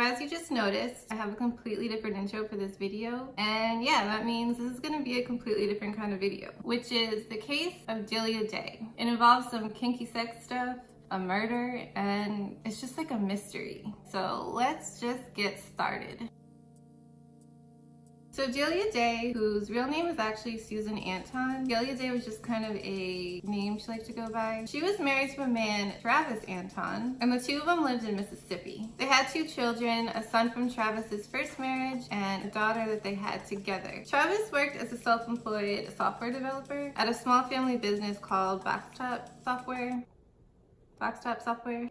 as you just noticed, I have a completely different intro for this video. And yeah, that means this is gonna be a completely different kind of video, which is the case of Delia Day. It involves some kinky sex stuff, a murder, and it's just like a mystery. So let's just get started. So Delia Day, whose real name is actually Susan Anton, Delia Day was just kind of a name she liked to go by. She was married to a man, Travis Anton, and the two of them lived in Mississippi. They had 2 children, a son from Travis's first marriage and a daughter that they had together. Travis worked as a self-employed software developer at a small family business called Foxtop Software.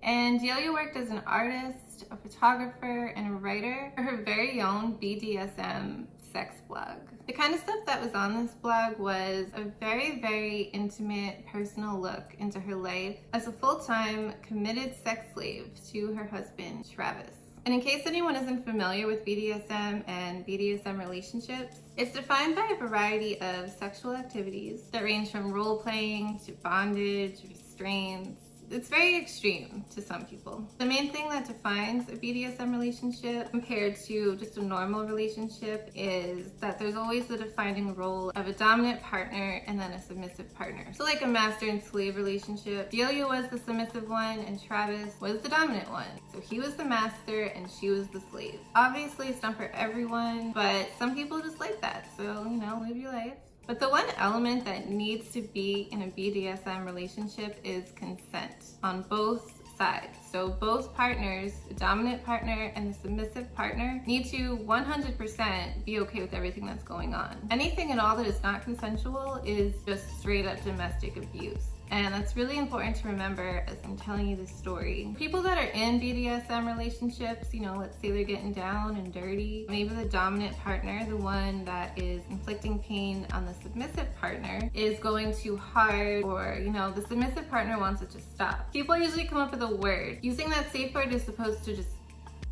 And Delia worked as an artist, a photographer, and a writer for her very own BDSM sex blog. The kind of stuff that was on this blog was a very, very intimate, personal look into her life as a full-time, committed sex slave to her husband, Travis. And in case anyone isn't familiar with BDSM and BDSM relationships, it's defined by a variety of sexual activities that range from role-playing to bondage, restraints. It's very extreme to some people. The main thing that defines a BDSM relationship compared to just a normal relationship is that there's always the defining role of a dominant partner and then a submissive partner. So like a master and slave relationship, Delia was the submissive one and Travis was the dominant one. So he was the master and she was the slave. Obviously it's not for everyone, but some people just like that. So, you know, live your life. But the one element that needs to be in a BDSM relationship is consent on both sides. So both partners, the dominant partner and the submissive partner, need to 100% be okay with everything that's going on. Anything at all that is not consensual is just straight up domestic abuse. And that's really important to remember as I'm telling you this story. People that are in BDSM relationships, you know, let's say they're getting down and dirty, maybe the dominant partner, the one that is inflicting pain on the submissive partner, is going too hard, or, you know, the submissive partner wants it to stop. People usually come up with a word. Using that safe word is supposed to just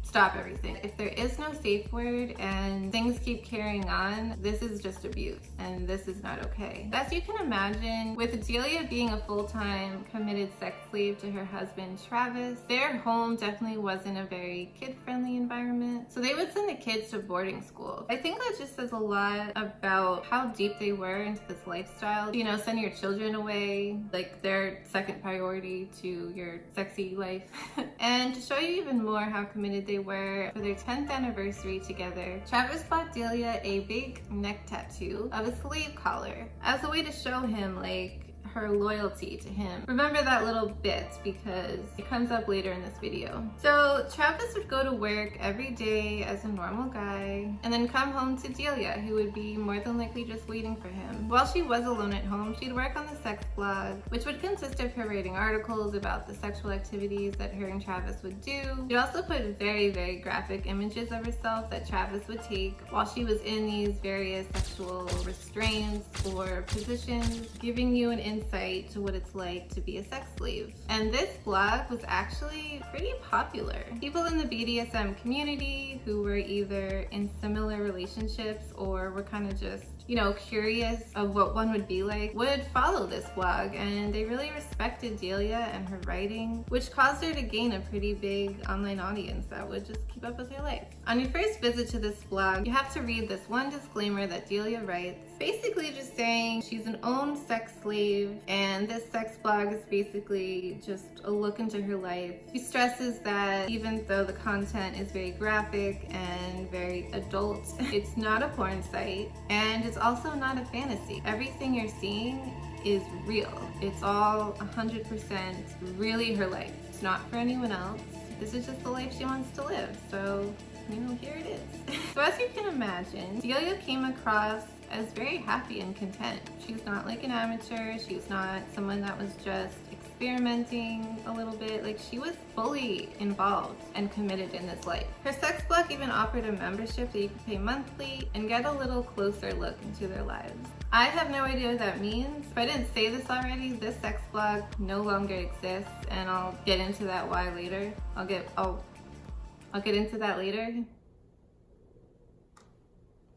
stop everything. If there is no safe word and things keep carrying on, this is just abuse and this is not okay. As you can imagine, with Delia being a full-time committed sex slave to her husband Travis, their home definitely wasn't a very kid-friendly environment. So they would send the kids to boarding school. I think that just says a lot about how deep they were into this lifestyle. You know, send your children away, like their second priority to your sexy life. And to show you even more how committed they were, for their 10th anniversary together, Travis bought Delia a big neck tattoo of a slave collar as a way to show him like her loyalty to him. Remember that little bit because it comes up later in this video. So Travis would go to work every day as a normal guy and then come home to Delia, who would be more than likely just waiting for him. While she was alone at home, she'd work on the sex blog, which would consist of her writing articles about the sexual activities that her and Travis would do. She'd also put very, very graphic images of herself that Travis would take while she was in these various sexual restraints or positions, giving you an insight to what it's like to be a sex slave. And this blog was actually pretty popular. People in the BDSM community who were either in similar relationships or were kind of just, you know, curious of what one would be like would follow this blog, and they really respected Delia and her writing, which caused her to gain a pretty big online audience that would just keep up with her life. On your first visit to this blog, you have to read this one disclaimer that Delia writes, basically just saying she's an owned sex slave and this sex blog is basically just a look into her life. She stresses that even though the content is very graphic and very adult, it's not a porn site and it's also not a fantasy. Everything you're seeing is real. It's all 100% really her life. It's not for anyone else. This is just the life she wants to live. So, you know, here it is. So as you can imagine, Delia came across as very happy and content. She's not like an amateur. She's not someone that was just experimenting a little bit. Like, she was fully involved and committed in this life. Her sex blog even offered a membership that you could pay monthly and get a little closer look into their lives. I have no idea what that means. If I didn't say this already, this sex blog no longer exists, and I'll get into that why later. I'll get into that later.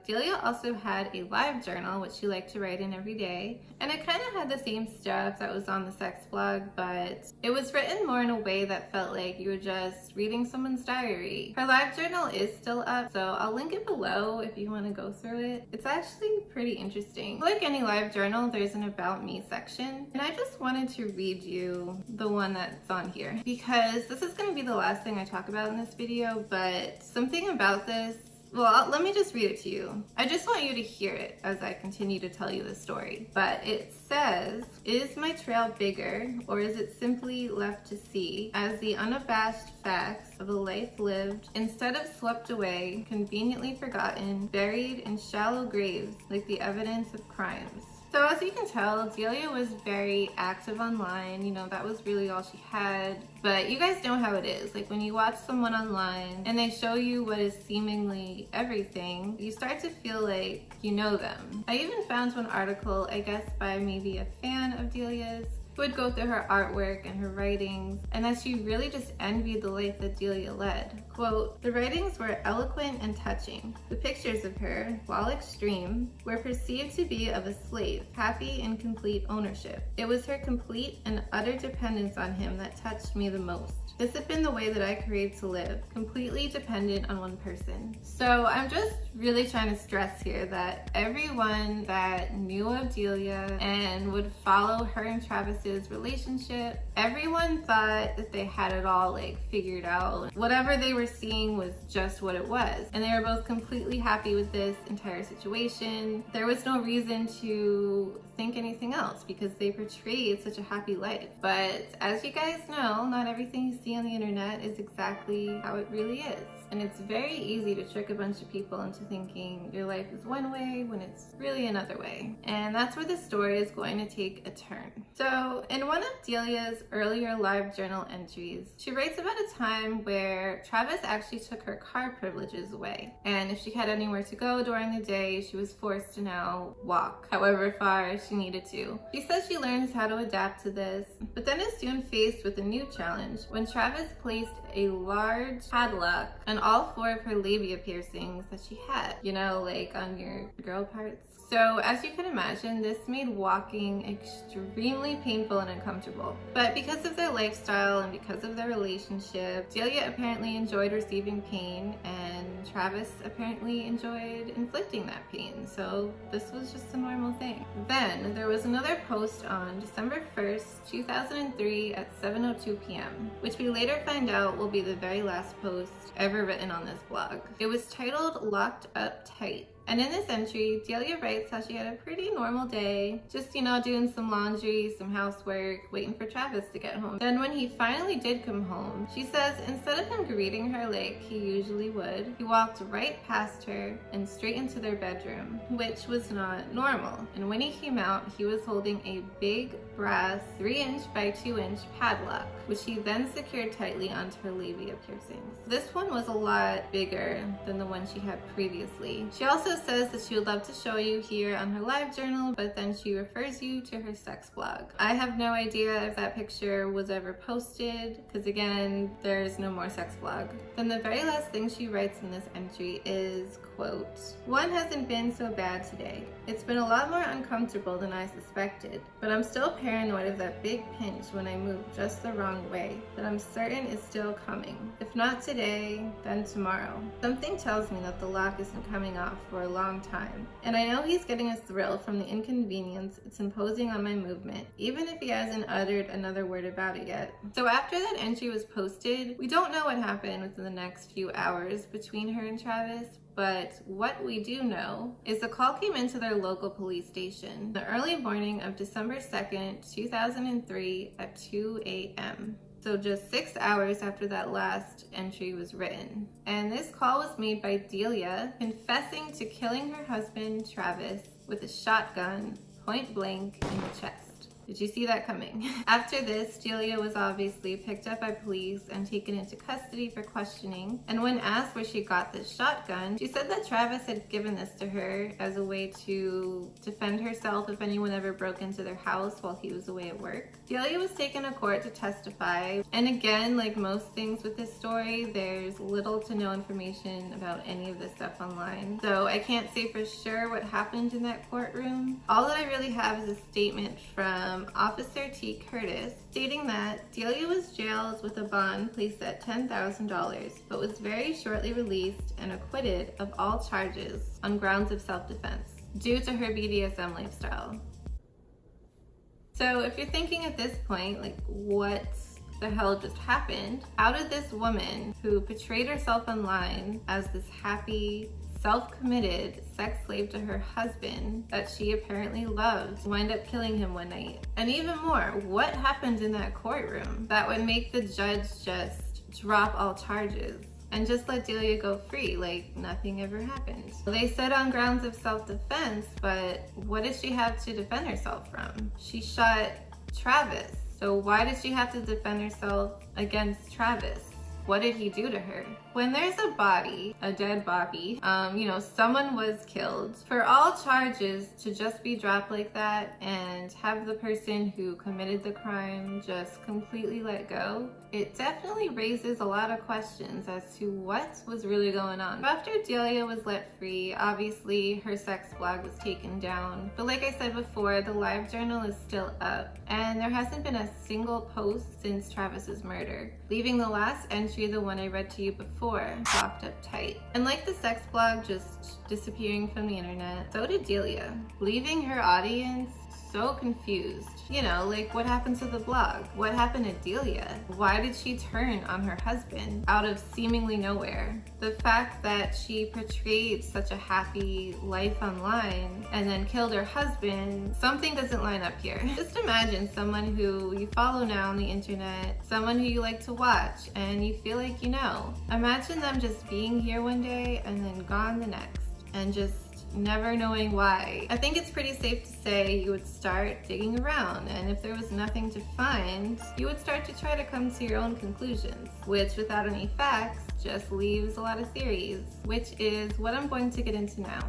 Delia also had a live journal, which she liked to write in every day. And it kind of had the same stuff that was on the sex blog, but it was written more in a way that felt like you were just reading someone's diary. Her live journal is still up, so I'll link it below if you want to go through it. It's actually pretty interesting. Like any live journal, there's an About Me section, and I just wanted to read you the one that's on here because this is going to be the last thing I talk about in this video, but something about this, well, let me just read it to you. I just want you to hear it as I continue to tell you the story. But it says, is my trail bigger, or is it simply left to see as the unabashed facts of a life lived, instead of swept away, conveniently forgotten, buried in shallow graves like the evidence of crimes? So as you can tell, Delia was very active online. You know, that was really all she had. But you guys know how it is. Like when you watch someone online and they show you what is seemingly everything, you start to feel like you know them. I even found one article, I guess by maybe a fan of Delia's, would go through her artwork and her writings, and that she really just envied the life that Delia led. Quote, the writings were eloquent and touching. The pictures of her, while extreme, were perceived to be of a slave, happy in complete ownership. It was her complete and utter dependence on him that touched me the most. This had been the way that I craved to live, completely dependent on one person. So I'm just really trying to stress here that everyone that knew of Delia and would follow her and Travis's relationship, everyone thought that they had it all like figured out. Whatever they were seeing was just what it was. And they were both completely happy with this entire situation. There was no reason to think anything else because they portrayed such a happy life. But as you guys know, not everything you see on the internet is exactly how it really is. And it's very easy to trick a bunch of people into thinking your life is one way when it's really another way. And that's where the story is going to take a turn. So in one of Delia's earlier live journal entries, she writes about a time where Travis actually took her car privileges away. And if she had anywhere to go during the day, she was forced to now walk however far she needed to. She says she learns how to adapt to this, but then is soon faced with a new challenge when Travis placed a large padlock on all 4 of her labia piercings that she had, you know, like on your girl parts. So as you can imagine, this made walking extremely painful and uncomfortable. But because of their lifestyle and because of their relationship, Delia apparently enjoyed receiving pain and Travis apparently enjoyed inflicting that pain. So this was just a normal thing. Then there was another post on December 1st, 2003 at 7:02 p.m., which we later find out will be the very last post ever written on this blog. It was titled Locked Up Tight. And in this entry, Delia writes how she had a pretty normal day, just, you know, doing some laundry, some housework, waiting for Travis to get home. Then when he finally did come home, she says instead of him greeting her like he usually would, he walked right past her and straight into their bedroom, which was not normal. And when he came out, he was holding a big brass 3-inch by 2-inch padlock, which he then secured tightly onto her labia piercings. This one was a lot bigger than the one she had previously. She also says that she would love to show you here on her live journal, but then she refers you to her sex blog. I have no idea if that picture was ever posted, because again, there's no more sex blog. Then the very last thing she writes in this entry is, quote, one hasn't been so bad today. It's been a lot more uncomfortable than I suspected, but I'm still paranoid of that big pinch when I move just the wrong way that I'm certain is still coming. If not today, then tomorrow. Something tells me that the lock isn't coming off for a long time, and I know he's getting a thrill from the inconvenience it's imposing on my movement, even if he hasn't uttered another word about it yet. So after that entry was posted, we don't know what happened within the next few hours between her and Travis, but what we do know is the call came into their local police station the early morning of December 2nd, 2003 at 2 a.m. So just 6 hours after that last entry was written. And this call was made by Delia confessing to killing her husband, Travis, with a shotgun point blank in the chest. Did you see that coming? After this, Delia was obviously picked up by police and taken into custody for questioning. And when asked where she got this shotgun, she said that Travis had given this to her as a way to defend herself if anyone ever broke into their house while he was away at work. Delia was taken to court to testify. And again, like most things with this story, there's little to no information about any of this stuff online. So I can't say for sure what happened in that courtroom. All that I really have is a statement from Officer T. Curtis stating that Delia was jailed with a bond placed at $10,000, but was very shortly released and acquitted of all charges on grounds of self-defense due to her BDSM lifestyle. So if you're thinking at this point, like, what the hell just happened? How did this woman who portrayed herself online as this happy, self-committed sex slave to her husband that she apparently loved wind up killing him one night? And even more, what happened in that courtroom that would make the judge just drop all charges and just let Delia go free like nothing ever happened? They said on grounds of self-defense, but what did she have to defend herself from? She shot Travis. So why did she have to defend herself against Travis? What did he do to her? When there's a body, a dead body, someone was killed, for all charges to just be dropped like that and have the person who committed the crime just completely let go, it definitely raises a lot of questions as to what was really going on. After Delia was let free, obviously her sex blog was taken down. But like I said before, the Livejournal is still up, and there hasn't been a single post since Travis's murder, leaving the last entry, the one I read to you before, locked up tight. And like the sex blog just disappearing from the internet, so did Delia, leaving her audience so confused. Like, what happened to the blog? What happened to Delia? Why did she turn on her husband out of seemingly nowhere? The fact that she portrayed such a happy life online and then killed her husband, something doesn't line up here. Just imagine someone who you follow now on the internet, someone who you like to watch and you feel like you know. Imagine them just being here one day and then gone the next, and just never knowing why. I think it's pretty safe to say you would start digging around, and if there was nothing to find, you would start to try to come to your own conclusions, which without any facts just leaves a lot of theories, which is what I'm going to get into now.